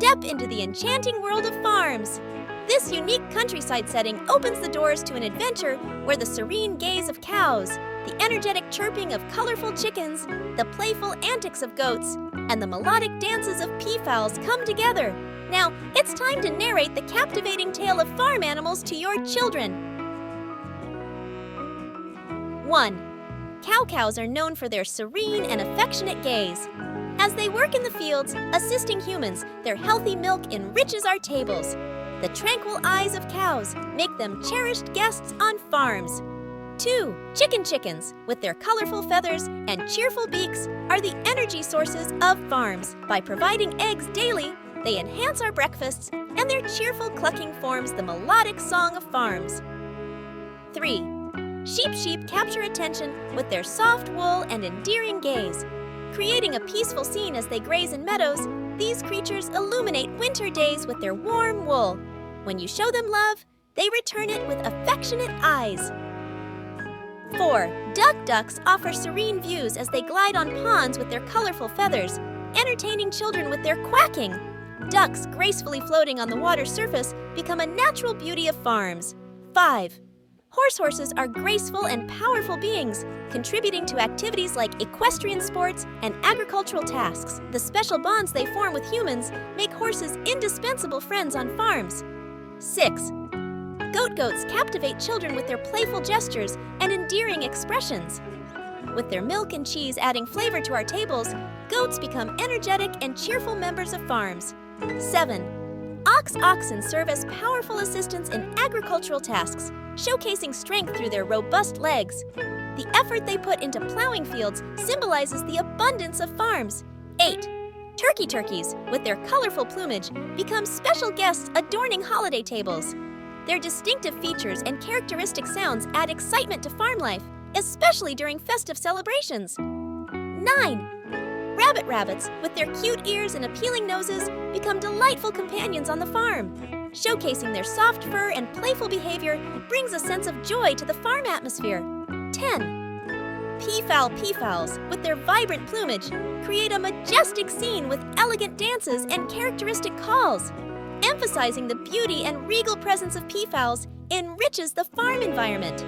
Step into the enchanting world of farms. This unique countryside setting opens the doors to an adventure where the serene gaze of cows, the energetic chirping of colorful chickens, the playful antics of goats, and the melodic dances of peafowls come together. Now, it's time to narrate the captivating tale of farm animals to your children. 1. Cow-cows are known for their serene and affectionate gaze. As they work in the fields, assisting humans, their healthy milk enriches our tables. The tranquil eyes of cows make them cherished guests on farms. 2. Chickens, with their colorful feathers and cheerful beaks, are the energy sources of farms. By providing eggs daily, they enhance our breakfasts, and their cheerful clucking forms the melodic song of farms. 3. Sheep capture attention with their soft wool and endearing gaze. Creating a peaceful scene as they graze in meadows, these creatures illuminate winter days with their warm wool. When you show them love, they return it with affectionate eyes. 4. Ducks offer serene views as they glide on ponds with their colorful feathers, entertaining children with their quacking. Ducks gracefully floating on the water's surface become a natural beauty of farms. 5. Horses are graceful and powerful beings, contributing to activities like equestrian sports and agricultural tasks. The special bonds they form with humans make horses indispensable friends on farms. 6. Goats captivate children with their playful gestures and endearing expressions. With their milk and cheese adding flavor to our tables, goats become energetic and cheerful members of farms. 7. Oxen serve as powerful assistants in agricultural tasks, showcasing strength through their robust legs. The effort they put into plowing fields symbolizes the abundance of farms. 8. Turkeys, with their colorful plumage, become special guests adorning holiday tables. Their distinctive features and characteristic sounds add excitement to farm life, especially during festive celebrations. 9. Rabbits, with their cute ears and appealing noses, become delightful companions on the farm. Showcasing their soft fur and playful behavior brings a sense of joy to the farm atmosphere. 10. Peafowls, with their vibrant plumage, create a majestic scene with elegant dances and characteristic calls. Emphasizing the beauty and regal presence of peafowls enriches the farm environment.